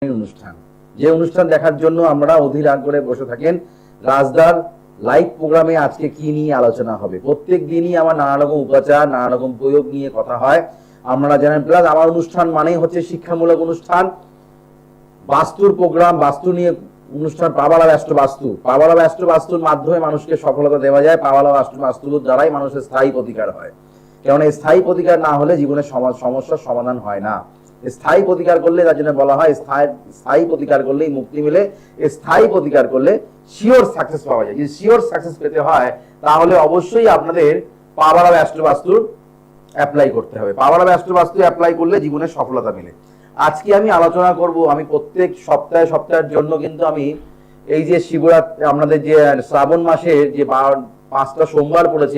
অনুষ্ঠান, যে অনুষ্ঠান দেখার জন্য আমরা অধীর আগ্রহে বসে থাকেন। রাজদার লাইভ প্রোগ্রামে আজকে কি নিয়ে আলোচনা হবে? প্রত্যেক দিনই আমার নানা রকম উপাচার, নানা রকম প্রয়োগ নিয়ে কথা হয়, আপনারা জানেন। প্লাস আমার অনুষ্ঠান মানেই হচ্ছে শিক্ষামূলক অনুষ্ঠান, বাস্তুর প্রোগ্রাম, বাস্তু নিয়ে অনুষ্ঠান। পাওয়ালা বাস্তুর মাধ্যমে মানুষকে সফলতা দেওয়া যায়। পাওয়ালা বাস্তুর দ্বারাই মানুষের স্থায়ী প্রতিকার হয়, কারণ এই স্থায়ী প্রতিকার না হলে জীবনের সমস্যার সমাধান হয় না। স্থায়ী প্রতিকার করলে, তার জন্য বলা হয় স্থায়ী প্রতিকার করলেই মুক্তি মিলে। স্থায়ী প্রতিকার করলে শিওর সাকসেস পাওয়া যায়। যদি শিওর সাকসেস পেতে হয় তাহলে অবশ্যই আপনাদের পাওয়ালা বাস্তুর অ্যাপ্লাই করতে হবে। পাওয়ালা বাস্তু অ্যাপ্লাই করলে জীবনের সফলতা মেলে। আজকে আমি আলোচনা করব, আমি প্রত্যেক সপ্তাহের জন্য কিন্তু আমি এই যে শিবরাত্রি, আপনাদের যে শ্রাবণ মাসের যে 5টা সোমবার পড়েছে,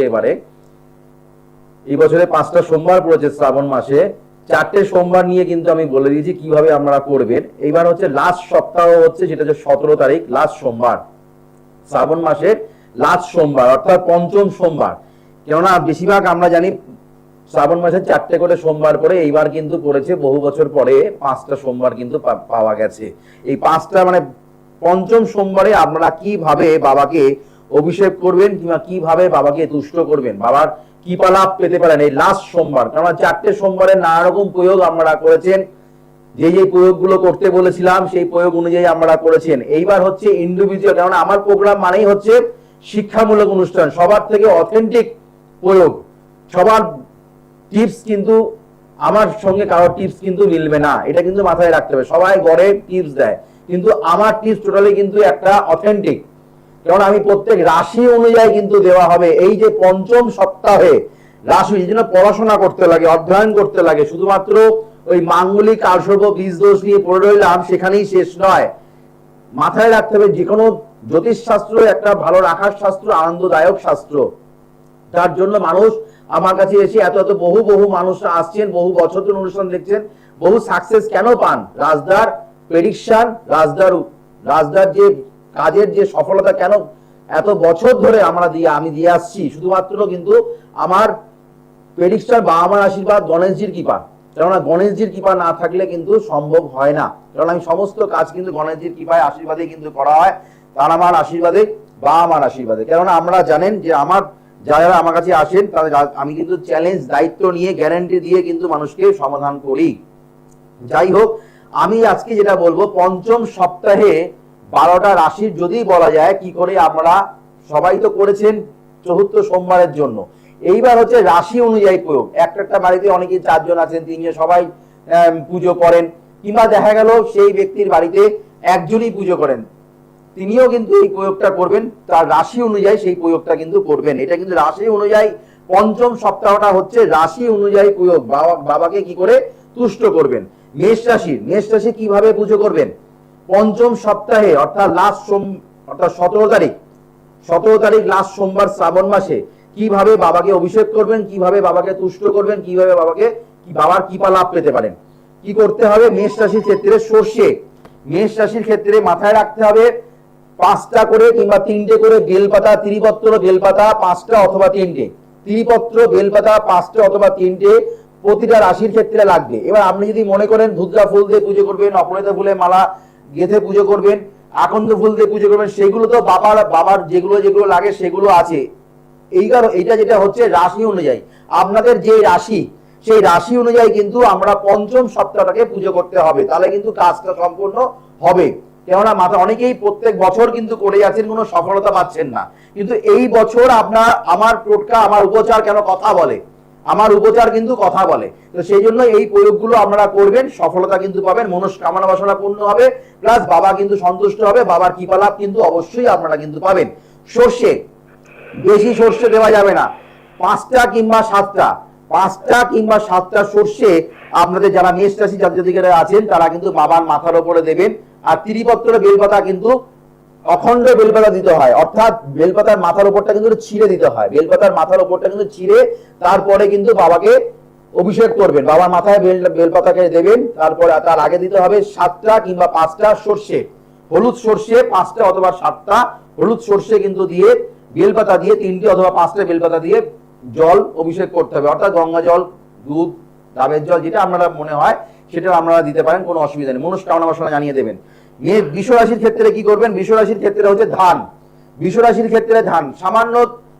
এই বছরে 5টা সোমবার পড়েছে শ্রাবণ মাসে, 4টে সোমবার নিয়ে কিন্তু আমি বলে দিয়েছি কিভাবে আপনারা করবেন। এইবার হচ্ছে লাস্ট সপ্তাহ, হচ্ছে সেটা হচ্ছে 17 তারিখ, লাস্ট সোমবার, শ্রাবণ মাসের লাস্ট সোমবার, অর্থাৎ পঞ্চম সোমবার। কেননা বেশিরভাগ আমরা জানি শ্রাবণ মাসে 4টে করে সোমবার পরে, এইবার কিন্তু পড়েছে বহু বছর পরে 5টা সোমবার কিন্তু পাওয়া গেছে। এই 5টা মানে পঞ্চম সোমবারে আপনারা কিভাবে বাবাকে অভিষেক করবেন কিংবা কিভাবে বাবাকে তুষ্ট করবেন, বাবার কৃপা লাভ পেতে পারেন এই লাস্ট সোমবার। কারণ 4টে সোমবারের নানা রকম প্রয়োগ আপনারা করেছেন, যে প্রয়োগগুলো করতে বলেছিলাম সেই প্রয়োগ অনুযায়ী আপনারা করেছেন। এইবার হচ্ছে ইন্ডিভিজুয়াল, কারণ আমার প্রোগ্রাম মানেই হচ্ছে শিক্ষামূলক অনুষ্ঠান, সবার থেকে অথেন্টিক প্রয়োগ, সবার টিপস কিন্তু আমার সঙ্গে কারোর টিপস কিন্তু মিলবে না, এটা কিন্তু মাথায় রাখতে হবে। সবাই গড়ে টিপস দেয়, কিন্তু আমার টিপস টোটালি কিন্তু একটা অথেন্টিক, কারণ আমি প্রত্যেক রাশি অনুযায়ী কিন্তু দেওয়া হবে। এই যে পঞ্চম সপ্তাহে রাশি, এই জন্য পড়াশোনা করতে লাগে, অধ্যয়ন করতে লাগে। শুধুমাত্র ওই মাঙ্গলিক কালসর্প বীজ দোষ নিয়ে পড়ে রইলাম, সেখানেই শেষ নয়। মাথায় রাখতে হবে যে কোনো জ্যোতিষ শাস্ত্র একটা ভালো রাখার শাস্ত্র, আনন্দদায়ক শাস্ত্র। তার জন্য মানুষ আমার কাছে এসে এত বহু মানুষ আসছেন, বহু বছর ধরে অনুষ্ঠান দেখছেন, বহু সাকসেস কেন পান? রাজদার প্রেডিকশন, রাজদার যে কাজের যে সফলতা কেন এত বছর ধরে আমি দিয়ে আসছি, শুধুমাত্র কিন্তু আমার প্রেডিকশন বা আমার আশীর্বাদ, গণেশজির কৃপা। কেননা গণেশজির কৃপা না থাকলে কিন্তু সম্ভব হয় না, কারণ আমি সমস্ত কাজ কিন্তু গণেশজির কৃপায়, আশীর্বাদে কিন্তু করা হয়, তার আমার আশীর্বাদে বা আমার আশীর্বাদে। কেননা আমরা জানেন যে যারা আমার কাছে আসেন তাদের আমি কিন্তু চ্যালেঞ্জ, দায়িত্ব নিয়ে, গ্যারান্টি দিয়ে কিন্তু মানুষকে সমাধান করি। যাই হোক, আমি আজকে যেটা বলবো, পঞ্চম সপ্তাহে 12টা রাশির যদি বলা যায় কি করে, আমরা সবাই তো করেছেন 74 সোমবারের জন্য। এইবার হচ্ছে রাশি অনুযায়ী প্রয়োগ। একটা বাড়িতে অনেকে 4 জন আছেন, 3 জন, সবাই পুজো করেন, কিংবা দেখা গেল সেই ব্যক্তির বাড়িতে একজনই পুজো করেন, তিনিও কিন্তু এই প্রয়োগটা করবেন, তার রাশি অনুযায়ী সেই প্রয়োগটা কিন্তু করবেন। এটা কিন্তু রাশি অনুযায়ী, পঞ্চম সপ্তাহটা হচ্ছে রাশি অনুযায়ী প্রয়োগ। বাবাকে কি করে তুষ্ট করবেন। মেষ রাশি কিভাবে পুজো করবেন? পঞ্চম সপ্তাহে, অর্থাৎ 17 তারিখ লাস্ট সোমবার শ্রাবণ মাসে কিভাবে বাবাকে অভিষেক করবেন, কিভাবে বাবাকে তুষ্ট করবেন, কিভাবে বাবার কৃপা লাভ পেতে পারেন। কি করতে হবে? মেষ রাশির ক্ষেত্রে সর্ষে, মেষ রাশির ক্ষেত্রে মাথায় রাখতে হবে 5টা করে কিংবা 3টে করে বেলপাতা, ত্রিপত্র বেলপাতা 5টা অথবা 3টে, ত্রিপত্র বেলপাতা 5টা অথবা 3টে প্রতিটা রাশির ক্ষেত্রে লাগবে। এবার আপনি যদি মনে করেন ধুতরা ফুল দিয়ে পুজো করবেন, অপরাজিতা ফুলের মালা গেঁথে পুজো করবেন, আকন্দ ফুল দিয়ে পুজো করবেন, সেগুলো তো বাবার যেগুলো লাগে সেগুলো আছে। এইটা যেটা হচ্ছে রাশি অনুযায়ী, আপনাদের যে রাশি সেই রাশি অনুযায়ী কিন্তু আমরা পঞ্চম সপ্তাহটাকে পুজো করতে হবে, তাহলে কিন্তু কাজটা সম্পূর্ণ হবে। কেননা অনেকেই প্রত্যেক বছর কিন্তু করে যাচ্ছেন, কোনো সফলতা পাচ্ছেন না, কিন্তু এই বছর আমার টোটকা, আমার উপচার কেন কথা বলে, আমার উপচার কিন্তু কথা বলে। তো সেই জন্য এই প্রয়োগগুলো আপনারা করবেন, সফলতা কিন্তু পাবেন, মনস্কামনা বাসনা পূর্ণ হবে, প্লাস বাবা কিন্তু সন্তুষ্ট হবে, বাবার কৃপা লাভ কিন্তু অবশ্যই আপনারা কিন্তু পাবেন। সর্ষে, বেশি সর্ষে দেওয়া যাবে না, 5টা কিংবা 7টা সর্ষে আপনাদের যারা মেষ রাশি জাতজাতিকারা আছেন তারা কিন্তু বাবার মাথার উপরে দেবেন। আর ত্রিপত্র বেলপাতা কিন্তু অখণ্ড বেলপাতা দিতে হয়, অর্থাৎ বেলপাতার মাথার উপরটা কিন্তু ছিঁড়ে দিতে হয়, বেলপাতার মাথার উপরটা কিন্তু ছিঁড়ে তারপরে কিন্তু বাবাকে অভিষেক করবেন, বাবার মাথায় বেলপাতাকে দেবেন। তারপরে তার আগে দিতে হবে 7টা কিংবা 5টা সর্ষে, হলুদ সর্ষে 5টা অথবা 7টা হলুদ সর্ষে কিন্তু দিয়ে, বেলপাতা দিয়ে 3টে অথবা 5টা বেলপাতা দিয়ে জল অভিষেক করতে হবে, অর্থাৎ গঙ্গা জল, দুধ, ডাবের জল, যেটা আপনারা মনে হয় সেটা আপনারা দিতে পারেন, কোনো অসুবিধা নেই। মনস্কামনা বাসনা জানিয়ে দেবেন। বৃষ রাশির ক্ষেত্রে কি করবেন? বৃষ রাশির ক্ষেত্রে হচ্ছে ধান। বৃষ রাশির ক্ষেত্রে ধান সামান্য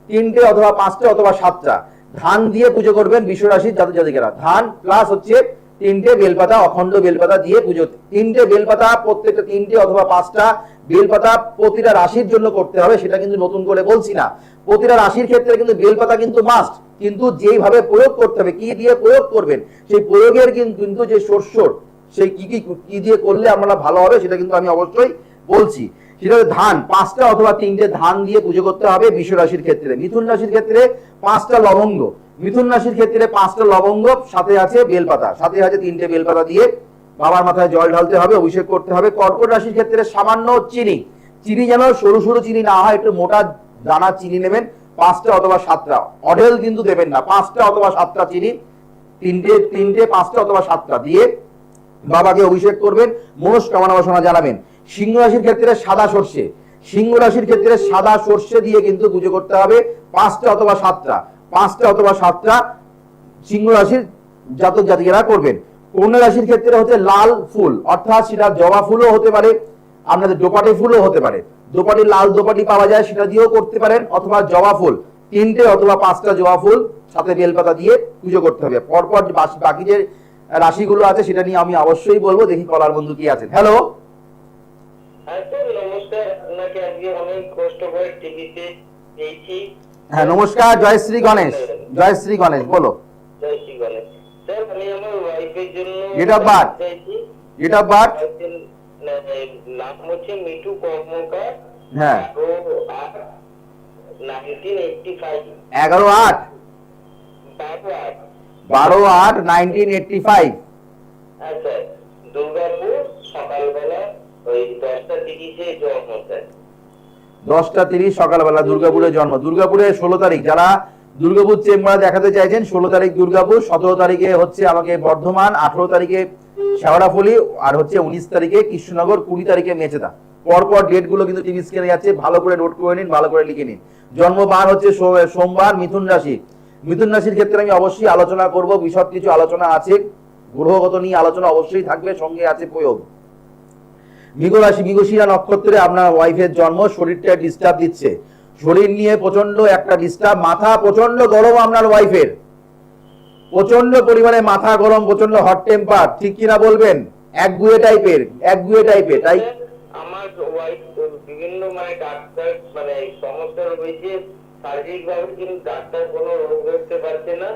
3টে অথবা 5টে অথবা 7টা ধান দিয়ে পুজো করবেন বৃষ রাশির জাতক জাতিকারা। ধান প্লাস হচ্ছে 3টে বেলপাতা, অখণ্ড বেলপাতা দিয়ে পুজো। 3টে বেলপাতা, প্রত্যেকটা 3টে অথবা 5টা বেলপাতা প্রতিটা রাশির জন্য করতে হবে, সেটা কিন্তু নতুন করে বলছি না। প্রতিটা রাশির ক্ষেত্রে কিন্তু বেলপাতা কিন্তু মাস্ট, কিন্তু যেইভাবে প্রয়োগ করতে হবে, কি দিয়ে প্রয়োগ করবেন, সেই প্রয়োগের কিন্তু যে শস্যর সেই কি দিয়ে করলে আমরা ভালো হবে সেটা কিন্তু আমি অবশ্যই বলছি। সেটা ধান 5টা অথবা 3টে ধান দিয়ে পুজো করতে হবে বৃষ রাশির ক্ষেত্রে। মিথুন রাশির ক্ষেত্রে 5টা লবঙ্গ, মিথুন রাশির ক্ষেত্রে 5টা লবঙ্গ, সাথে আছে বেলপাতা, সাথে আছে 3টে বেলপাতা দিয়ে বাবার মাথায় জল ঢালতে হবে, অভিষেক করতে হবে। কর্কট রাশির ক্ষেত্রে সামান্য চিনি, চিনি যেন সরু সরু চিনি না হয়, একটু মোটা দানা চিনি নেবেন, 5টা অথবা 7টা, অঢেল কিন্তু দেবেন না, 5টা অথবা 7টা চিনি, 3টে 5টা অথবা 7টা দিয়ে বাবাকে অভিষেক করবেন, মনস্কামনা বাসনা জানাবেন। সিংহ রাশির ক্ষেত্রে সাদা সর্ষে, সিংহ রাশির ক্ষেত্রে সাদা সর্ষে দিয়ে কিন্তু পুজো করতে হবে 5টা অথবা 7টা, 5টা অথবা 7টা সিংহ রাশির জাতক জাতিকারা করবেন। কন্যা রাশির ক্ষেত্রে হচ্ছে লাল ফুল, অর্থাৎ সেটা জবা ফুলও হতে পারে, আপনাদের দোপাটি ফুলও হতে পারে, দোপাটি লাল দোপাটি পাওয়া যায় সেটা দিয়েও করতে পারেন, অথবা জবা ফুল 3টে অথবা 5টা জবা ফুল সাথে বেলপাতা দিয়ে পুজো করতে হবে। পরপর বাকি যে রাশিগুলো আছে সেটা নিয়ে আমি অবশ্যই বলবো। দেখি কলার বন্ধু কি আছেন। হ্যালো, নমস্কার, আপনাকে আজকে অনেক কষ্ট করে টিভিতে দেখি। হ্যাঁ নমস্কার, জয় শ্রী গণেশ, জয় শ্রী গণেশ, বলো। জয় শ্রী গণেশ। স্যার আমি আমার ওয়াইফের জন্য date of birth, date of birth নাম হচ্ছে মিঠু কর্মকার। হ্যাঁ 1985। 11/8 12/8/1985। আচ্ছা, দুর্গাপুর, সকালবেলা ওই 10টা 30-এ জন্ম স্যার। 10টা 30 সকালবেলা দুর্গাপুরে জন্ম। দুর্গাপুরে 16 তারিখ, যারা দুর্গাপুর চেম্বারে দেখাতে চাইছেন, 16 তারিখ দুর্গাপুর, 17 তারিখে হচ্ছে আমাকে বর্ধমান, 18 তারিখে শেওড়াফুলি, আর হচ্ছে 19 তারিখে কৃষ্ণনগর, 20 তারিখে মেচেদা। পরপর ডেট গুলো কিন্তু টিভি স্ক্রিনে যাচ্ছে, ভালো করে নোট করে নিন, ভালো করে লিখে নিন। জন্মবার হচ্ছে সোমবার, মিথুন রাশি। মিথুন রাশির ক্ষেত্রে আমি অবশ্যই আলোচনা করব, বিশদ কিছু আলোচনা আছে, গ্রহগত নিয়ে আলোচনা অবশ্যই থাকবে, সঙ্গে আছে প্রয়োগ। মৃগ রাশি, মৃগশিরা নক্ষত্রে আপনার ওয়াইফের জন্ম। শরীরটা ডিস্টার্ব দিচ্ছে, শরীর নিয়ে প্রচন্ড একটা ডিস্টার্ব, মাথা প্রচন্ড গরম আপনার ওয়াইফের, প্রচন্ড পরিমাণে মাথা গরম, প্রচন্ড হট টেম্পার, ঠিক কিনা বলবেন? একগুয়ে টাইপের, একগুয়ে টাইপের, তাই আমার ওয়াইফ বিভিন্ন ডাক্তার সমস্যা রয়েছে শারীরিক ভাবে, কিন্তু ডাক্তার কোনো রোগ ধরতে পারছে না।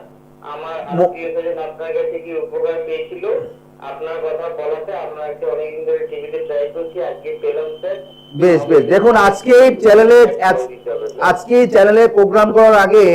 আমার আত্মীয় স্বজন আপনার কাছে কি উপকার পেয়েছিল, আপনার কথা বলাতে আপনাকে অনেকদিন ধরে টিভিতে ট্রাই করছি, আজকে পেলাম স্যার। বেশ বেশ। দেখুন আজকে চ্যানেলে প্রোগ্রাম করার আগে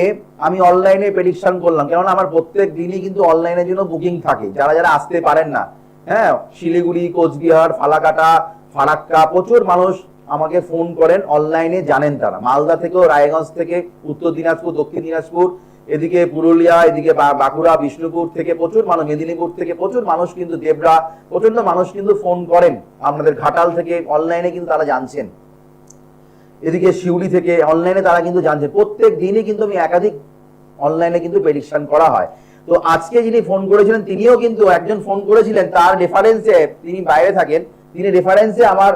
আমি অনলাইনে প্রেডিকশন করলাম, কেননা আমার প্রত্যেক দিনই কিন্তু অনলাইনের জন্য বুকিং থাকে, যারা যারা আসতে পারেন না। হ্যাঁ, শিলিগুড়ি, কোচবিহার, ফালাকাটা, ফারাক্কা, প্রচুর মানুষ আমাকে ফোন করেন অনলাইনে, জানেন তারা। মালদা থেকেও, রায়গঞ্জ থেকে, উত্তর দিনাজপুর, দক্ষিণ দিনাজপুর, এদিকে পুরুলিয়া, এদিকে বাঁকুড়া, বিষ্ণুপুর থেকে প্রচুর মানুষ, মেদিনীপুর থেকে প্রচুর মানুষ, কিন্তু দেবরা প্রচন্ড মানুষ কিন্তু ফোন করেন আপনাদের ঘাটাল থেকে, অনলাইনে কিন্তু তারা জানছেন, এদিকে শিউড়ি থেকে অনলাইনে তারা কিন্তু জানছে। প্রত্যেক দিনই কিন্তু আমি একাধিক অনলাইনে কিন্তু প্রেডিকশন করা হয়। তো আজকে যিনি ফোন করেছিলেন তিনিও কিন্তু, একজন ফোন করেছিলেন, তার রেফারেন্সে, তিনি বাইরে থাকেন, তিনি রেফারেন্সে, আমার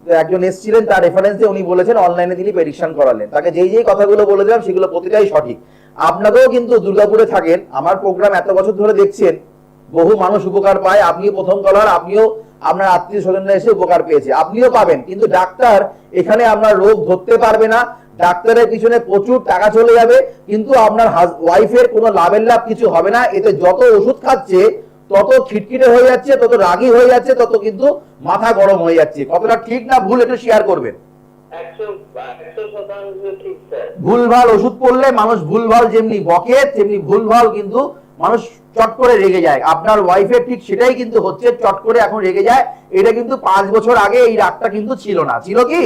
একজন এসেছিলেন, তার রেফারেন্সে উনি বলেছেন অনলাইনে তিনি প্রেডিকশন করালেন। তাকে যেই যেই কথাগুলো বলে দিলাম সেগুলো প্রতিটাই সঠিক। আপনাকেও কিন্তু দুর্গাপুরে থাকেন, আমার প্রোগ্রাম এত বছর ধরে দেখছেন, বহু মানুষ উপকার পায়, আপনিও প্রথম কলার, আপনিও আপনার আত্মীয় স্বজনরা এসে উপকার পেয়েছে, আপনিও পাবেন। কিন্তু ডাক্তার এখানে আপনার রোগ ধরতে পারবে না, ডাক্তারের পিছনে প্রচুর টাকা চলে যাবে, কিন্তু আপনার ওয়াইফের কোনো লাভের লাভ কিছু হবে না। এতে যত ওষুধ খাচ্ছে তত খিটখিটে হয়ে যাচ্ছে, তত রাগী হয়ে যাচ্ছে, তত কিন্তু মাথা গরম হয়ে যাচ্ছে। কতটা ঠিক না ভুল একটু শেয়ার করবেন। 100% ঠিক স্যার। ভুলভাল ওষুধ পড়লে মানুষ ভুলভাল যেমনি বকে, তেমনি ভুলভাল কিন্তু মানুষ চট করে রেগে যায়। আপনার ওয়াইফের ঠিক সেটাই কিন্তু হচ্ছে, চট করে এখন রেগে যায়। এটা কিন্তু 5 বছর আগে এই রাগটা কিন্তু ছিল না, ছিল কি?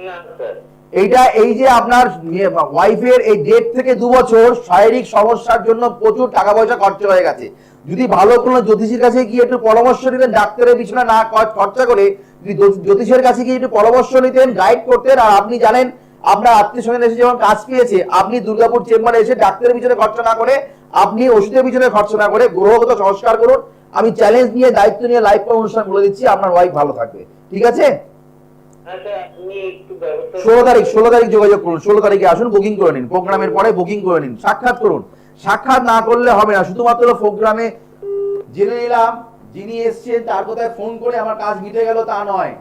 না স্যার। এইটা, এই যে আপনার ওয়াইফের এই 1.5 থেকে 2 বছর শারীরিক সমস্যার জন্য প্রচুর টাকা পয়সা খরচা হয়ে গেছে। যদি ভালো কোনো জ্যোতিষীর কাছে গিয়ে একটু পরামর্শ নিতেন, ডাক্তারের পিছনে না খরচা করে, যদি জ্যোতিষের কাছে গিয়ে একটু পরামর্শ নিতেন, গাইড করতেন, আর আপনি জানেন আপনার আত্মীয় স্বজন এসে যখন কাজ পেয়েছে, আপনি দুর্গাপুর চেম্বারে এসে ডাক্তারের পিছনে খরচা না করে, আপনি ওষুধের পিছনে খরচা না করে গ্রহগত সংস্কার করুন। আমি চ্যালেঞ্জ নিয়ে, দায়িত্ব নিয়ে লাইভ অনুষ্ঠান বলে দিচ্ছি, আপনার ওয়াইফ ভালো থাকবে। ঠিক আছে? 16 তারিখ যোগাযোগ করুন। 16 তারিখে আসুন, বুকিং করে নিন, প্রোগ্রামের পরে বুকিং করে নিন, সাক্ষাৎ করুন। সাক্ষাৎ না করলে হবে না, শুধুমাত্র প্রোগ্রামে জেনে নিলাম যিনি এসছেন তার কথায় ফোন করে আমার কাজ মিটে গেল তা নয়।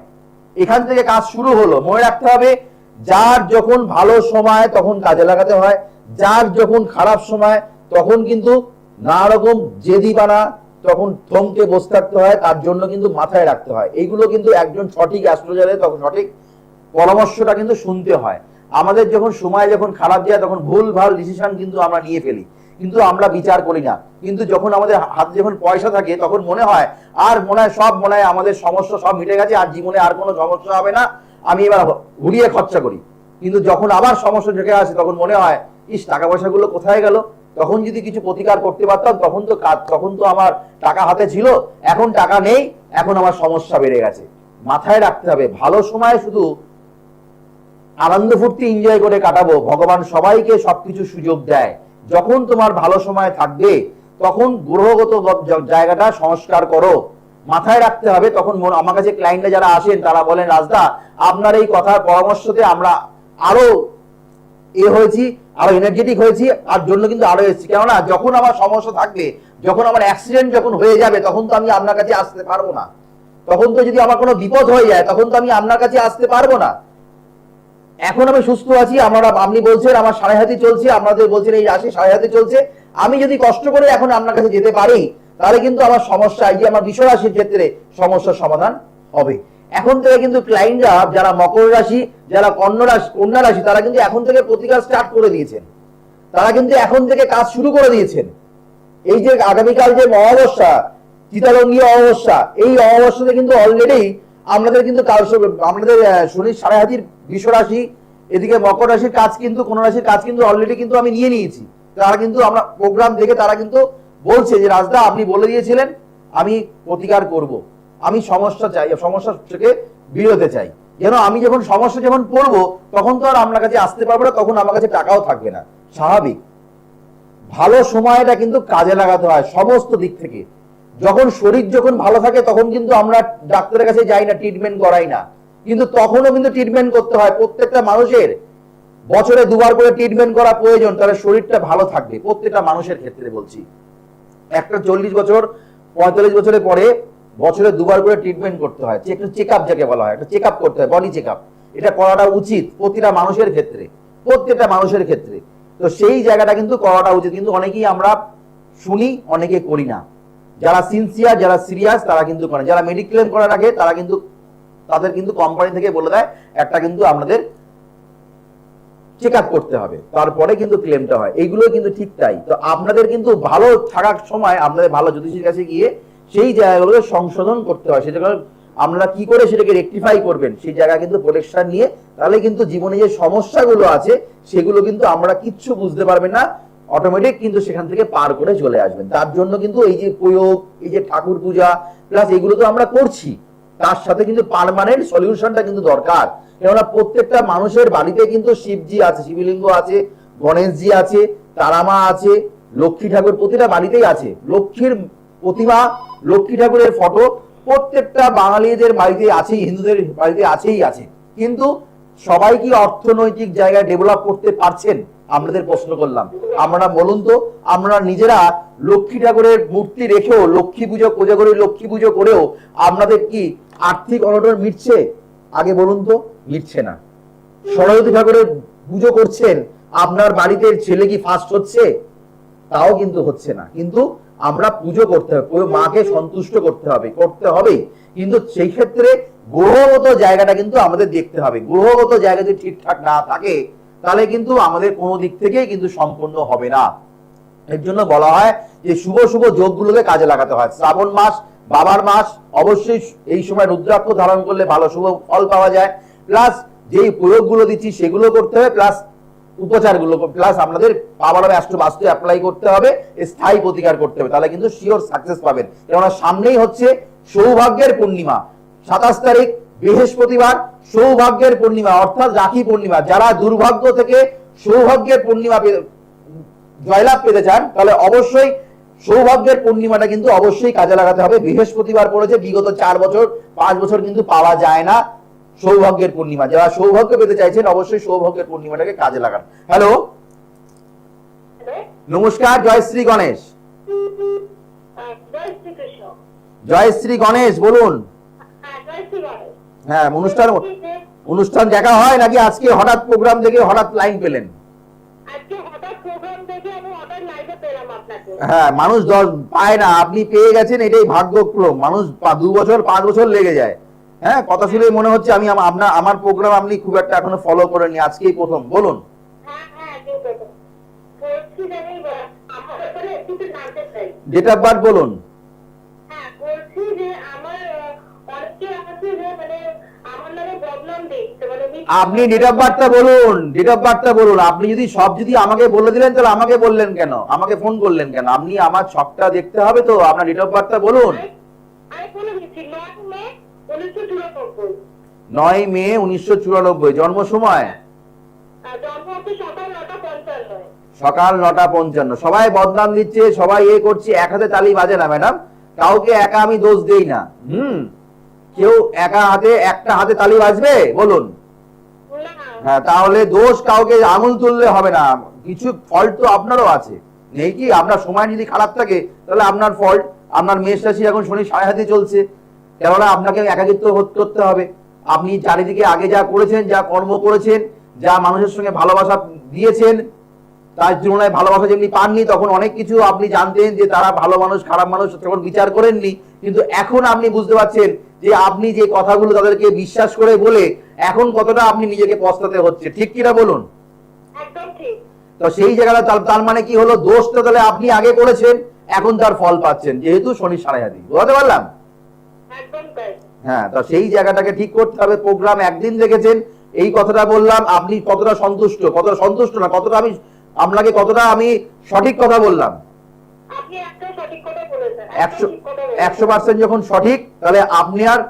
এখান থেকে কাজ শুরু হলো। মনে রাখতে হবে, যার যখন ভালো সময় তখন কাজে লাগাতে হয়, যার যখন খারাপ সময় তখন কিন্তু নানা রকম জেদি বানা, তখন থমকে বসে থাকতে হয়। তার জন্য কিন্তু মাথায় রাখতে হয়, এইগুলো কিন্তু একজন সঠিক অ্যাস্ট্রোলজারের তখন সঠিক পরামর্শটা কিন্তু শুনতে হয়। আমাদের যখন সময় যখন খারাপ যায় তখন ভুল ভাল ডিসিশন কিন্তু আমরা নিয়ে ফেলি, কিন্তু আমরা বিচার করি না। কিন্তু যখন আমাদের হাতে যখন পয়সা থাকে তখন মনে হয় সব মনে হয় আমাদের সমস্যা সব মিটে গেছে, আর জীবনে আর কোনো সমস্যা হবে না, আমি এবার ঘুরিয়ে খরচা করি। কিন্তু যখন আবার সমস্যা ঢুকে আসে তখন মনে হয় ইস, টাকা পয়সাগুলো কোথায় গেল, তখন যদি কিছু প্রতিকার করতে পারতাম, তখন তো আমার টাকা হাতে ছিল, এখন টাকা নেই, এখন আমার সমস্যা বেড়ে গেছে। মাথায় রাখতে হবে, ভালো সময় শুধু আনন্দ ফুর্তি এনজয় করে কাটাবো, ভগবান সবাইকে সবকিছু সুযোগ দেয়। যখন তোমার ভালো সময় থাকবে তখন গ্রহগত জায়গাটা সংস্কার করো। মাথায় রাখতে হবে, তখন আমার কাছে ক্লায়েন্টরা যারা আসেন তারা বলেন, রাজদা আপনার এই কথার পরামর্শতে আমরা আরো হয়েছি, আরো এনার্জেটিক হয়েছি, আর জন্য কিন্তু আরো এসেছি। কেননা যখন আমার সমস্যা থাকবে, যখন আমার অ্যাক্সিডেন্ট যখন হয়ে যাবে, তখন তো আমি আপনার কাছে আসতে পারবো না। তখন তো যদি আমার কোনো বিপদ হয়ে যায় তখন তো আমি আপনার কাছে আসতে পারবো না। এখন আমি সুস্থ আছি, আপনি বলছেন আমার সাড়ে হাতি চলছে, আপনাদের বলছেন এই রাশি সাড়ে হাতি চলছে, আমি যদি কষ্ট করে এখন আপনার কাছে যেতে পারি তাহলে কিন্তু আমার সমস্যা, এই যে আমার বৃষ রাশির ক্ষেত্রে সমস্যার সমাধান হবে। এখন থেকে কিন্তু ক্লায়েন্টরা যারা মকর রাশি, যারা কন্যা রাশি, তারা কিন্তু এখন থেকে প্রতিকার স্টার্ট করে দিয়েছেন, তারা কিন্তু এখন থেকে কাজ শুরু করে দিয়েছেন। এই যে আগামীকাল যে অমাবস্যা, চিতালঙ্গী অমাবস্যা, এই অমাবস্যাতে কিন্তু অলরেডি আমাদের কিন্তু আমাদের শনি সাড়ে হাতির বৃষ রাশি, এদিকে মকর রাশির কাজ কিন্তু, কোন রাশির কাজ কিন্তু অলরেডি কিন্তু আমি নিয়ে নিয়েছি। তারা কিন্তু আমরা প্রোগ্রাম দেখে তারা কিন্তু বলছে যে রাজদা আপনি বলে দিয়েছিলেন, আমি প্রতিকার করব, আমি সমস্যা থেকে বিরতে চাই। যেন আমি যখন সমস্যা যখন পড়বো তখন তো আর আপনার কাছে আসতে পারবো না, তখন আমার কাছে টাকাও থাকবে না। স্বাভাবিক। ভালো সময়টা কিন্তু কাজে লাগাতে হয় সমস্ত দিক থেকে। যখন শরীর যখন ভালো থাকে তখন কিন্তু আমরা ডাক্তারের কাছে যাই না, ট্রিটমেন্ট করাই না, কিন্তু তখনও কিন্তু ট্রিটমেন্ট করতে হয়। প্রত্যেকটা মানুষের বছরে 2 বার করে ট্রিটমেন্ট করা প্রয়োজন, তাহলে শরীরটা ভালো থাকবে। প্রত্যেকটা মানুষের ক্ষেত্রে বলছি, একটা 40 বছর 45 বছরের পরে বছরে 2 বার করে ট্রিটমেন্ট করতে হয়, একটু চেক আপ যাকে বলা হয়, একটা চেক আপ করতে হয়, বডি চেক আপ। এটা করাটা উচিত প্রতিটা মানুষের ক্ষেত্রে, প্রত্যেকটা মানুষের ক্ষেত্রে। তো সেই জায়গাটা কিন্তু করাটা উচিত, কিন্তু অনেকেই আমরা শুনি, অনেকে করি না। যারা সিনসিয়ার, যারা সিরিয়াস তারা কিন্তু করে। যারা মেডিক্লেম করার আগে তারা কিন্তু তাদের কিন্তু কোম্পানি থেকে বলে দেয় একটা কিন্তু আপনাদের চেক আপ করতে হবে, তারপরে কিন্তু ক্লেমটা হয়। এইগুলো কিন্তু ঠিক তাই। তো আপনাদের কিন্তু ভালো থাকার সময় আপনাদের ভালো জ্যোতিষীর কাছে গিয়ে সেই জায়গাগুলোকে সংশোধন করতে হয়। সেটা আপনারা কি করে সেটাকে রেকটিফাই করবেন, সেই জায়গা কিন্তু প্রোটেকশন নিয়ে, তাহলে কিন্তু জীবনে যে সমস্যাগুলো আছে সেগুলো কিন্তু আমরা কিচ্ছু বুঝতে পারবেন না, অটোমেটিক কিন্তু সেখান থেকে পার করে চলে আসবেন। তার জন্য কিন্তু এই যে প্রয়োগ, এই যে ঠাকুর পূজা প্লাস এগুলো তো আমরা করছি, তার সাথে কিন্তু পার্মানেন্ট সলিউশনটা কিন্তু দরকার। কেননা প্রত্যেকটা মানুষের বাড়িতে কিন্তু শিবজি আছে, শিবলিঙ্গ আছে, গণেশজি আছে, তারামা আছে, লক্ষ্মী ঠাকুর প্রতিটা বাড়িতেই আছে, লক্ষ্মীর প্রতিমা, লক্ষ্মী ঠাকুরের ফটো প্রত্যেকটা বাঙালিদের বাড়িতে আছেই, হিন্দুদের বাড়িতে আছেই আছে। কিন্তু সবাই কি অর্থনৈতিক জায়গায় ডেভেলপ করতে পারছেন? আপনাদের প্রশ্ন করলাম, আমরা বলুন তো, আমরা নিজেরা লক্ষ্মী ঠাকুরের মূর্তি রেখেও, লক্ষ্মী পুজো কোজাগরি লক্ষ্মী পুজো করেও আপনাদের কি আর্থিক অনটন মিটছে? আগে বলুন তো, মিটছে না। সরস্বতী ঠাকুরের পুজো করছেন, আপনার বাড়িতে ছেলে কি ফার্স্ট হচ্ছে? তাও কিন্তু হচ্ছে না। কিন্তু আমরা পুজো করতে হবে, মাকে সন্তুষ্ট করতে হবে, কিন্তু সেই ক্ষেত্রে গ্রহগত জায়গাটা কিন্তু আমাদের দেখতে হবে। গ্রহগত জায়গা যদি ঠিকঠাক না থাকে তাহলে কিন্তু আমাদের কোনো দিক থেকেই কিন্তু সম্পূর্ণ হবে না। এর জন্য বলা হয় যে শুভ শুভ যোগগুলোকে কাজে লাগাতে হয়। শ্রাবণ মাস বাবার মাস, অবশ্যই এই সময় রুদ্রাক্ষ ধারণ করলে ভালো শুভ ফল পাওয়া যায়। প্লাস যেই প্রয়োগগুলো দিচ্ছি সেগুলো করতে হবে, প্লাস উপচারগুলো, প্লাস আপনাদের পাওয়ার বাস্তু অ্যাপ্লাই করতে হবে, স্থায়ী প্রতিকার করতে হবে, তাহলে কিন্তু শিওর সাকসেস পাবেন। কেননা সামনেই হচ্ছে সৌভাগ্যের পূর্ণিমা। 27 তারিখ বৃহস্পতিবার সৌভাগ্যের পূর্ণিমা অর্থাৎ রাখি পূর্ণিমা। যারা দুর্ভাগ্য থেকে সৌভাগ্যের পূর্ণিমা জয়লাভ পেতে চান তাহলে অবশ্যই সৌভাগ্যের পূর্ণিমাটা কিন্তু অবশ্যই কাজে লাগাতে হবে। বৃহস্পতিবার পড়েছে, বিগত 4 বছর 5 বছর কিন্তু পাওয়া যায় না সৌভাগ্যের পূর্ণিমা। যারা সৌভাগ্য পেতে চাইছেন অবশ্যই সৌভাগ্যের পূর্ণিমাটাকে কাজে লাগান। হ্যালো, নমস্কার, জয় শ্রী গণেশ। জয় শ্রী গণেশ, বলুন। হ্যাঁ, অনুষ্ঠান দেখা হয় নাকি আজকে হঠাৎ প্রোগ্রাম দেখে হঠাৎ লাইন পেলেন? হ্যাঁ, মানুষ পায় না, আপনি পেয়ে গেছেন, এটাই ভাগ্যক্রম। মানুষ 2 বছর 5 বছর লেগে যায়। হ্যাঁ, কথা শুনে মনে হচ্ছে আমি আমার প্রোগ্রাম আপনি খুব একটা এখনো ফলো করেননি, আজকেই প্রথম। বলুন। ডেট অফ বার্থ বলুন। আপনি ডেট অফ বার্থটা বলুন, ডেট অফ বার্থটা বলুন। আপনি যদি আমাকে বলে দিলেন তাহলে আমাকে বললেন কেন, আমাকে ফোন করলেন কেন? আপনি আমার ছকটা দেখতে হবে তো, আপনার ডেট অফ বার্থটা বলুন। 9 মে 1994। জন্ম সময় সকাল 9:55। সবাই বদনাম দিচ্ছে, সবাই করছে, এক হাতে তালি বাজে না ম্যাডাম। কাউকে একা আমি দোষ দেই না। কেউ একটা হাতে তালি বাজবে বলুন? হ্যাঁ, তাহলে দোষ কাউকে আঙুল তুললে হবে না। কিছু ফল্ট তো আপনারও আছে, নেই কি? আপনার সময় যদি খারাপ থাকে তাহলে আপনার ফল্ট। আপনার মেষ রাশি এখন শনি 6.5 চলছে, কেননা আপনাকে একাকিত্ব করতে হবে। আপনি চারিদিকে আগে যা করেছেন, যা কর্ম করেছেন, যা মানুষের সঙ্গে ভালোবাসা দিয়েছেন, তার তুলনায় ভালোবাসা যেমনি পাননি, তখন অনেক কিছু আপনি জানতেন যে তারা ভালো মানুষ খারাপ মানুষ, তখন বিচার করেননি। কিন্তু এখন আপনি বুঝতে পারছেন যে আপনি যে কথাগুলো তাদেরকে বিশ্বাস করে বলে এখন কতটা আপনি নিজেকে পস্তাতে হচ্ছে। ঠিক কিনা বলুন? তো সেই জায়গাটা তার মানে কি হলো? দোষটা তাহলে আপনি আগে করেছেন, এখন তার ফল পাচ্ছেন, যেহেতু শনি 6.5। বুঝতে পারলাম? হ্যাঁ, তো সেই জায়গাটাকে ঠিক করতে হবে। প্রোগ্রাম একদিন দেখেছেন, এই কথাটা বললাম, আপনি কতটা সন্তুষ্ট, কতটা সন্তুষ্ট না, কতটা আমি সঠিক কথা বললাম? 100% যখন সঠিক, তাহলে আপনি আর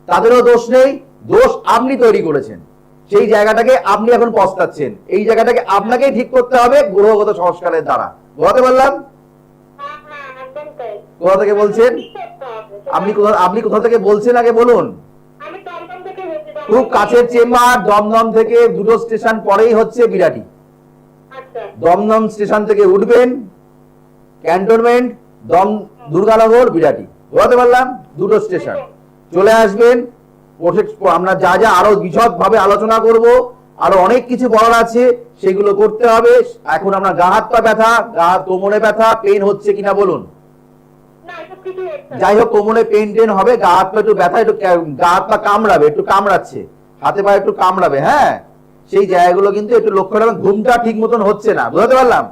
তাদেরও দোষ নেই, দোষ আপনি তৈরি করেছেন। সেই জায়গাটাকে আপনি এখন পস্তাচ্ছেন, এই জায়গাটাকে আপনাকেই ঠিক করতে হবে গ্রহগত সংস্কারের দ্বারা। বুঝতে পারলাম? কোথা থেকে বলছেন আপনি? কোথা থেকে বলছেন আগে বলুন। খুব কাছের চেম্বার, দমদম থেকে 2টো স্টেশন পরেই হচ্ছে বিরাটি। দমদম স্টেশন থেকে উঠবেন, ক্যান্টনমেন্ট, দুর্গানগর, বিরাটি। বুঝতে পারলাম? 2টো স্টেশন চলে আসবেন। আমরা যা যা আরো বিশদ ভাবে আলোচনা করব, আরো অনেক কিছু বলার আছে, সেগুলো করতে হবে। এখন আমরা গা হাত পা ব্যথা, কোমরে ব্যথা, পেন হচ্ছে কিনা বলুন? যাই হোক, কোমরে পেন হবে, গা হাত পা একটু ব্যথা, একটু গা হাত পা কামড়াবে, একটু কামড়াচ্ছে, হাতে পা একটু কামড়াবে। হ্যাঁ, সেই জায়গাগুলো কিন্তু একটু লক্ষ্য রাখবেন। ঘুমটা ঠিক মতন হচ্ছে না। বুঝতে পারলাম?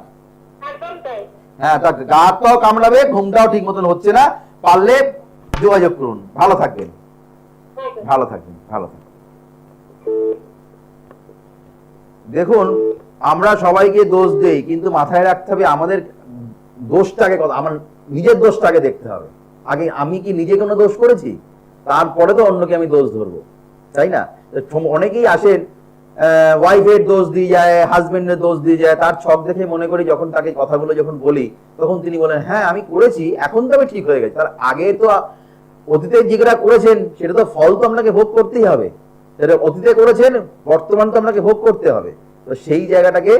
হ্যাঁ, তা গা হাত পাও কামড়াবে, ঘুমটাও ঠিক মতন হচ্ছে না। পারলে যোগাযোগ করুন। ভালো থাকবেন, ভালো থাকবেন, ভালো থাকবেন। দেখুন, আমরা সবাইকে দোষ দেই, কিন্তু মাথায় রাখতে হবে আমাদের দোষটাকে, আমার নিজের দোষটাকে দেখতে হবে। আগে আমি কি নিজে কোনো দোষ করেছি? তারপরে তো অন্যকে আমি দোষ ধরবো, তাই না? অনেকেই আসেন, ওয়াইফের দোষ দিয়ে যায়, হাজবেন্ডের দোষ দিয়ে যায়। তার ছক দেখে মনে করি, যখন তাকে কথাগুলো যখন বলি, তখন তিনি বলেন, হ্যাঁ আমি করেছি, এখন তো আমি ঠিক হয়ে গেছি। তার আগে তো অতীতে যেটা করেছেন সেটা তো ফল তো আপনাকে ভোগ করতেই হবে। সেটা অতীতে করেছেন, বর্তমান তো আপনাকে ভোগ করতে হবে। তো সেই জায়গাটাকে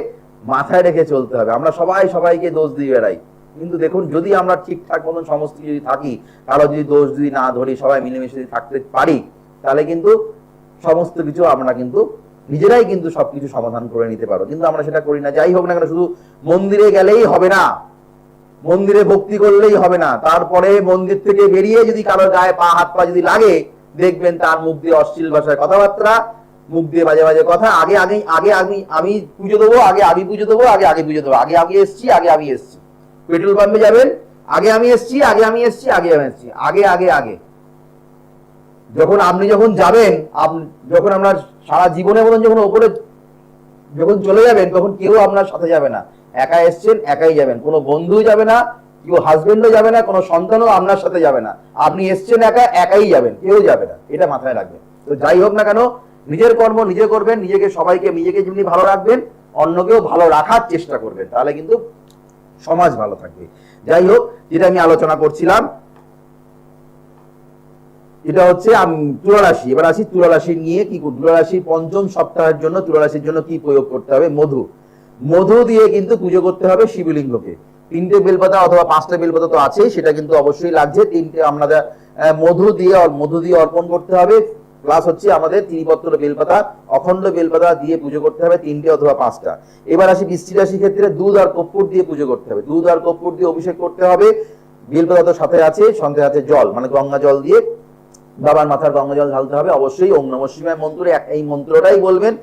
মাথায় রেখে চলতে হবে। আমরা সবাইকে দোষ দিয়ে বেড়াই, কিন্তু দেখুন, যদি আমরা ঠিকঠাক মতন সমস্ত যদি থাকি, কারো যদি দোষ যদি না ধরি, সবাই মিলেমিশে যদি থাকতে পারি, তাহলে কিন্তু সমস্ত কিছু আমরা কিন্তু নিজেরাই কিন্তু সবকিছু সমাধান করে নিতে পারো। কিন্তু আমরা সেটা করি না। যাই হোক না কেন, শুধু মন্দিরে গেলেই হবে না, মন্দিরে ভক্তি করলেই হবে না, তারপরে মন্দির থেকে বেরিয়ে যদি কারো গায়ে পা হাত পা যদি লাগে, দেখবেন তার মুখ দিয়ে অশ্লীল ভাষায় কথাবার্তা, মুখ দিয়ে বাজে বাজে কথা। আমি পুজো দেবো, আমি পুজো দেবো, পুজো দেবো, আমি এসছি। পেট্রোল পাম্পে যাবেন, আমি এসছি, আমি এসছি। আগে যখন যাবেন, যখন আমরা সারা জীবনের মতন যখন ওপরে যখন চলে যাবেন, তখন কেউ আপনার সাথে যাবে না। একা এসছেন, একাই যাবেন। কোনো বন্ধু যাবে না, কেউ হাজবেন্ডও যাবে না, কোনো সন্তানও আপনার সাথে যাবে না। আপনি এসছেন একাই যাবেন, কেউ যাবে না। এটা মাথায় রাখবেন। তো যাই হোক না কেন, নিজের কর্ম নিজে করবেন, নিজেকে যেমনি ভালো রাখবেন, অন্যকেও ভালো রাখার চেষ্টা করবেন, তাহলে কিন্তু সমাজ ভালো থাকবে। যাই হোক, যেটা আমি আলোচনা করছিলাম এটা হচ্ছে তুলা রাশি। এবার আসি তুলা রাশি নিয়ে, কি তুলা রাশির পঞ্চম সপ্তাহের জন্য তুলা রাশির জন্য কি প্রয়োগ করতে হবে? মধু দিয়ে কিন্তু পুজো করতে হবে শিবলিঙ্গকে। 3টে বেলপাতা অথবা 5টা বেলপাতা তো আছে, সেটা কিন্তু অবশ্যই লাগছে। 3টে আমাদের মধু দিয়ে অর্পণ করতে হবে, প্লাস হচ্ছে আমাদের ত্রিপত্র বেলপাতা, অখণ্ড বেলপাতা দিয়ে পুজো করতে হবে, 3টে অথবা 5টা। এবার আসি বৃশ্চিক রাশির ক্ষেত্রে দুধ আর কর্পূর দিয়ে পুজো করতে হবে, দুধ আর কর্পূর দিয়ে অভিষেক করতে হবে। বেলপাতা তো সাথে আছে, সঙ্গে আছে জল, মানে গঙ্গা জল দিয়ে বাবার মাথার গঙ্গা জল ঢালতে হবে। অবশ্যই ওম নমঃ শিবায় মন্ত্র, এই মন্ত্রটাই বলবেন।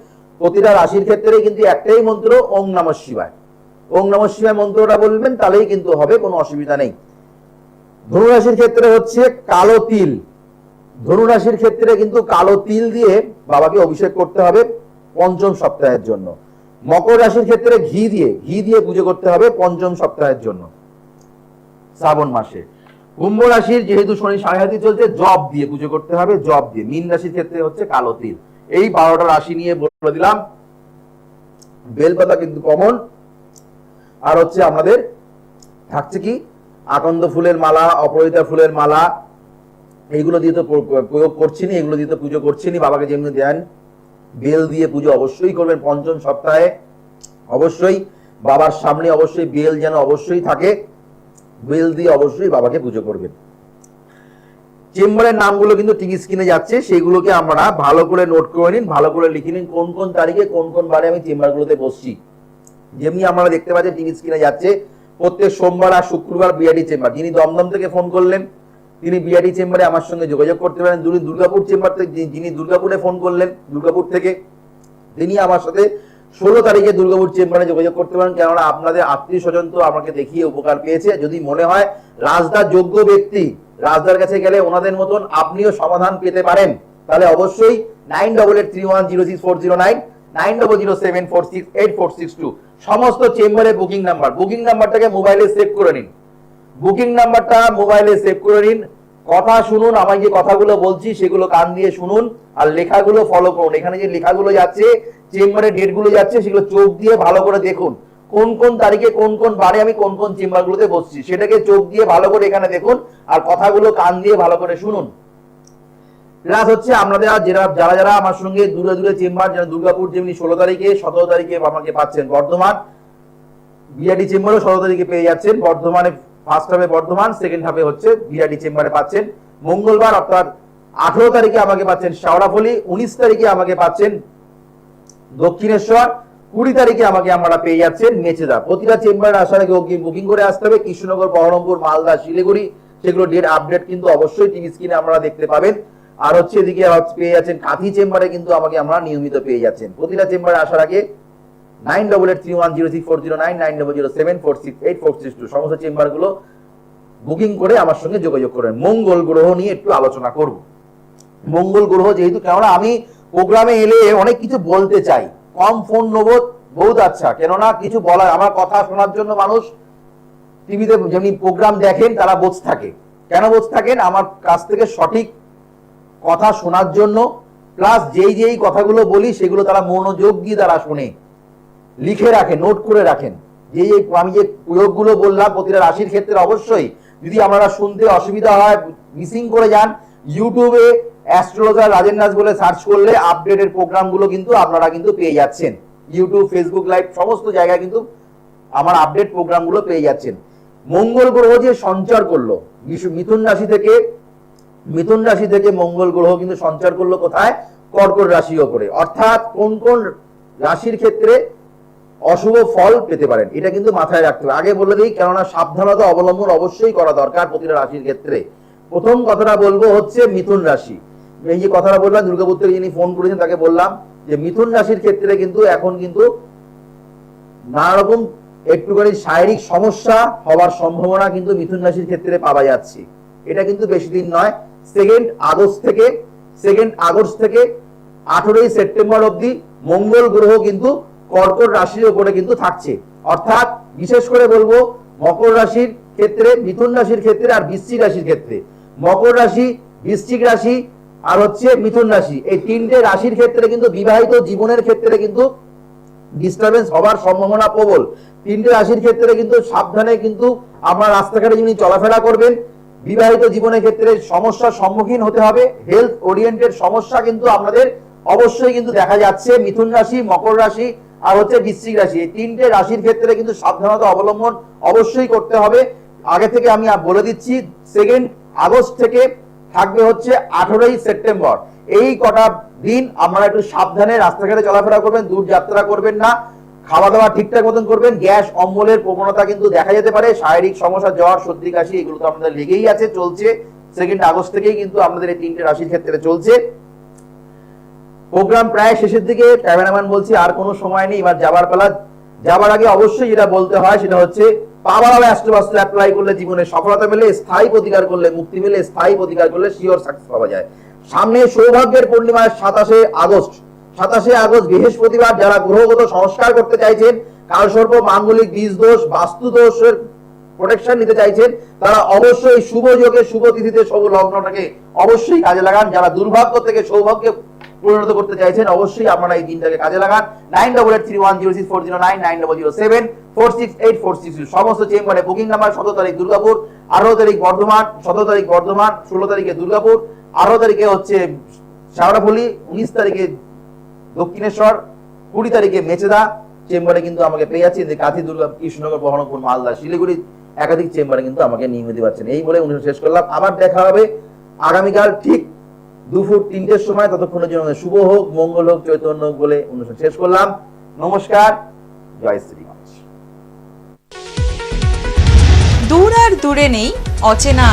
প্রতিটা রাশির ক্ষেত্রে কিন্তু একটাই মন্ত্র, ওম নমঃ শিবায়। ওম নমঃ শিবায় মন্ত্রটা বলবেন, তাহলেই কিন্তু হবে, কোনো অসুবিধা নেই। ধনু রাশির ক্ষেত্রে হচ্ছে কালো তিল, ধনু রাশির ক্ষেত্রে কিন্তু কালো তিল দিয়ে বাবাকে অভিষেক করতে হবে পঞ্চম সপ্তাহের জন্য। মকর রাশির ক্ষেত্রে ঘি দিয়ে পুজো করতে হবে পঞ্চম সপ্তাহের জন্য শ্রাবণ মাসে। কুম্ভ রাশির যেহেতু শনি সাড়ে চলছে, জব দিয়ে পুজো করতে হবে, জব দিয়ে। মীন রাশির ক্ষেত্রে হচ্ছে কালো তিল। এই 12টা রাশি নিয়ে বলে দিলাম। বেলপাতা কিন্তু কমন, আর হচ্ছে আমাদের থাকছে কি আকন্দ ফুলের মালা, অপরাজিতা ফুলের মালা, এইগুলো দিয়ে তো প্রয়োগ করছি না, এগুলো দিয়ে তো পুজো করছি না। বাবাকে যেমনি দেন, বেল দিয়ে পুজো অবশ্যই করবেন পঞ্চম সপ্তাহে। অবশ্যই বাবার সামনে অবশ্যই বেল যেন অবশ্যই থাকে, বেল দিয়ে অবশ্যই বাবাকে পুজো করবেন। চেম্বারের নামগুলো কিন্তু টিভি স্ক্রিনে যাচ্ছে, সেইগুলোকে আমরা ভালো করে নোট করে নিন, ভালো করে লিখে নিন কোন কোন তারিখে কোন কোন বারে আমি চেম্বারগুলোতে বসছি। যেমনি আমরা দেখতে পাচ্ছি টিভি স্ক্রিনে যাচ্ছে, প্রত্যেক সোমবার আর শুক্রবার বিআরডি চেম্বার। যিনি দমদম থেকে ফোন করলেন তিনি বিআরডি চেম্বারে আমার সঙ্গে যোগাযোগ করতে পারেন। দুর্গাপুর চেম্বার থেকে যিনি দুর্গাপুরে ফোন করলেন, দুর্গাপুর থেকে তিনি আমার সাথে 16 তারিখে দুর্গাপুর চেম্বারে যোগাযোগ করতে পারেন। কেননা আপনাদের আত্মীয় স্বজন তো আমাকে দেখিয়ে উপকার পেয়েছে। যদি মনে হয় রাজদার যোগ্য ব্যক্তি, রাজদার কাছে গেলে ওনাদের মতন আপনিও সমাধান পেতে পারেন, তাহলে অবশ্যই 9883106409, 9007468462 সমস্ত চেম্বারে বুকিং নাম্বারটাকে মোবাইলে সেভ করে নিন। বুকিং নাম্বারটা মোবাইলে সেভ করে নিন। কথা শুনুন, আমি যে কথাগুলো বলছি সেগুলো কান দিয়ে শুনুন, আর লেখাগুলো ফলো করুন। এখানে যে লেখাগুলো যাচ্ছে, চেম্বারে ডেটগুলো যাচ্ছে, সেগুলো চোখ দিয়ে ভালো করে দেখুন। কোন কোন তারিখে কোন কোন বারে আমি কোন কোন চেম্বারগুলোতে বসছি, সেটাকে চোখ দিয়ে ভালো করে এখানে দেখুন, আর কথাগুলো কান দিয়ে ভালো করে শুনুন। প্লাস হচ্ছে আপনাদের যারা যারা আমার সঙ্গে দূরে দূরে চেম্বার, যেন দুর্গাপুর যেমনি 16 তারিখে 17 তারিখে আমাকে পাচ্ছেন, বর্ধমান বিআরডি চেম্বারও 17 তারিখে পেয়ে যাচ্ছেন। বর্ধমানে ফার্স্ট হাফে বর্ধমান, সেকেন্ড হাফে হচ্ছে বিআরডি চেম্বারে পাচ্ছেন। মঙ্গলবার অর্থাৎ 18 তারিখে আমাকে পাচ্ছেন শাওড়াফুলি, 19 তারিখে আমাকে পাচ্ছেন দক্ষিণেশ্বর, 20 তারিখে আমাকে আমরা পেয়ে যাচ্ছেন মেচেদা। প্রতিটা চেম্বারে আসার আগে বুকিং করে আসতে হবে। কৃষ্ণনগর, বহরমপুর, মালদা, শিলিগুড়ি, সেগুলো ডেট আপডেট কিন্তু অবশ্যই টিভি স্ক্রিনে আপনারা দেখতে পাবেন। আর হচ্ছে এদিকে পেয়ে যাচ্ছেন কাঁথি চেম্বারে, কিন্তু আমাকে আমরা নিয়মিত পেয়ে যাচ্ছেন। প্রতিটা চেম্বারে আসার আগে 9883106409, 9007468462 সমস্ত চেম্বারগুলো বুকিং করে আমার সঙ্গে যোগাযোগ করেন। মঙ্গল গ্রহ নিয়ে একটু আলোচনা করব। মঙ্গল গ্রহ যেহেতু, কেননা আমি প্রোগ্রামে এলে অনেক কিছু বলতে চাই, কম ফোন নেবো বহুত আচ্ছা, কেননা কিছু বলার, আমার কথা শোনার জন্য মানুষ টিভিতে যেমনি প্রোগ্রাম দেখেন তারা বসে থাকে। কেন বসে থাকেন? আমার কাছ থেকে সঠিক কথা শোনার জন্য, প্লাস যেই কথাগুলো বলি সেগুলো তারা মনোযোগ দিয়ে তারা শুনে, লিখে রাখেন, নোট করে রাখেন। আমি যে প্রয়োগগুলো বললাম প্রতিটা রাশির ক্ষেত্রে, অবশ্যই যদি আপনারা শুনতে অসুবিধা হয়, মিসিং করে যান, ইউটিউবে অ্যাস্ট্রোলজার রাজেন দাস বলে সার্চ করলে আপডেটের প্রোগ্রামগুলো কিন্তু আপনারা কিন্তু পেয়ে যাচ্ছেন। ইউটিউব, ফেসবুক লাইভ সমস্ত জায়গায় কিন্তু আমার আপডেট প্রোগ্রামগুলো পেয়ে যাচ্ছেন। মঙ্গল গ্রহ যে সঞ্চার করলো মিথুন রাশি থেকে মঙ্গল গ্রহ কিন্তু সঞ্চার করলো কোথায়? কর্কট রাশির ওপরে। অর্থাৎ কোন কোন রাশির ক্ষেত্রে অশুভ ফল পেতে পারেন, এটা কিন্তু মাথায় রাখতে হবে। আগে বলে দিই, কেননা সাবধানতা অবলম্বন অবশ্যই করা দরকার প্রতিটা রাশির ক্ষেত্রে। প্রথম কথাটা বলবো হচ্ছে মিথুন রাশি। এই যে কথাটা বললাম, দুর্গাপুর থেকে যিনি ফোন করেছেন তাকে বললাম যে মিথুন রাশির ক্ষেত্রে কিন্তু এখন কিন্তু নানা রকম একটুখানি শারীরিক সমস্যা হওয়ার সম্ভাবনা কিন্তু মিথুন রাশির ক্ষেত্রে পাওয়া যাচ্ছে। এটা কিন্তু বেশি দিন নয়, 2 আগস্ট থেকে 18 সেপ্টেম্বর অবধি মঙ্গল গ্রহ কিন্তু কর্কট রাশির উপরে কিন্তু থাকছে। অর্থাৎ বিশেষ করে বলবো মকর রাশির ক্ষেত্রে, মিথুন রাশির ক্ষেত্রে আর বৃশ্চিক রাশির ক্ষেত্রে। মকর রাশি, বৃশ্চিক রাশি আর হচ্ছে মিথুন রাশি। এই তিনটে রাশির ক্ষেত্রে কিন্তু বিবাহিত জীবনের ক্ষেত্রে কিন্তু ডিস্টারবেন্স হবার সম্ভাবনা প্রবল। তিনটে রাশির ক্ষেত্রে কিন্তু সাবধানে কিন্তু আপনার রাস্তাঘাটে যিনি চলাফেরা করবেন, বিবাহিত জীবনের ক্ষেত্রে সমস্যার সম্মুখীন হতে হবে। হেলথ ওরিয়েন্টেড সমস্যা কিন্তু আপনাদের অবশ্যই কিন্তু দেখা যাচ্ছে। মিথুন রাশি, মকর রাশি আর হচ্ছে বৃশ্চিক রাশি, এই তিনটে রাশির ক্ষেত্রে কিন্তু সাবধানতা অবলম্বন অবশ্যই করতে হবে। আগে থেকে আমি বলে দিচ্ছি, 2 আগস্ট থেকে থাকবে হচ্ছে 18 সেপ্টেম্বর, এই কটা দিন আপনারা একটু সাবধানে রাস্তাঘাটে চলাফেরা করবেন, দূর যাত্রা করবেন না, খাওয়া দাওয়া ঠিকঠাক মতন করবেন। গ্যাস অম্বলের প্রবণতা কিন্তু দেখা যেতে পারে, শারীরিক সমস্যা, জ্বর, সর্দি, কাশি এগুলো তো আপনাদের লেগেই আছে, চলছে। 2 আগস্ট থেকেই কিন্তু আপনাদের এই তিনটে রাশির ক্ষেত্রে চলছে। প্রোগ্রাম প্রায় শেষের দিকে, ক্যামেরাম্যান বলছি আর কোনো সময় নেই, এবার যাবার পালা। যাবার আগে অবশ্যই যেটা বলতে হয় সেটা হচ্ছে, পাওয়ার অ্যাস্ট্রোবাস্তু অ্যাপ্লাই করলে জীবনে সফলতা মেলে, স্থায়ী প্রতিকার করলে মুক্তি মেলে, স্থায়ী প্রতিকার করলে শিওর সাকসেস পাওয়া যায়। সামনে সৌভাগ্যের পূর্ণিমা 27 আগস্ট। 27 আগস্ট বৃহস্পতিবার, যারা গ্রহগত সংস্কার করতে চাইছেন, কালসর্প, মাঙ্গলিক বীজ দোষ, বাস্তু দোষের প্রোটেকশন নিতে চাইছেন, তারা অবশ্যই শুভ যোগে, শুভ তিথিতে, শুভ লগ্নটাকে অবশ্যই কাজে লাগান। যারা দুর্ভাগ্য থেকে সৌভাগ্যে পরিণত করতে চাইছেন, অবশ্যই আপনারা এই দিনটাকে কাজে লাগান। 9883106409, 9007468466 সমস্ত চেম্বারে বুকিং নাম্বার। 17 তারিখ দুর্গাপুর, 18 তারিখ বর্ধমান, 17 তারিখ বর্ধমান, 16 তারিখে দুর্গাপুর, 18 তারিখে হচ্ছে শাওড়াফুলি, 19 তারিখে দক্ষিণেশ্বর, 20 তারিখে মেচেদা চেম্বারে কিন্তু আমাকে পেয়ে যাচ্ছেন। যে কাঁথি, দুর্গা, কৃষ্ণনগর, বহরমপুর, মালদা, শিলিগুড়ি একাধিক চেম্বারে কিন্তু আমাকে নিয়মিত পাচ্ছেন। এই বলে অনুষ্ঠান শেষ করলাম। আবার দেখা হবে আগামীকাল ঠিক দুপুর 3টের সময়। ততক্ষণের জন্য শুভ হোক, মঙ্গল হোক, চৈতন্য হোক বলে অনুষ্ঠান শেষ করলাম। নমস্কার, জয় শ্রীগণেশ। দূর আর দূরে নেই অচেনা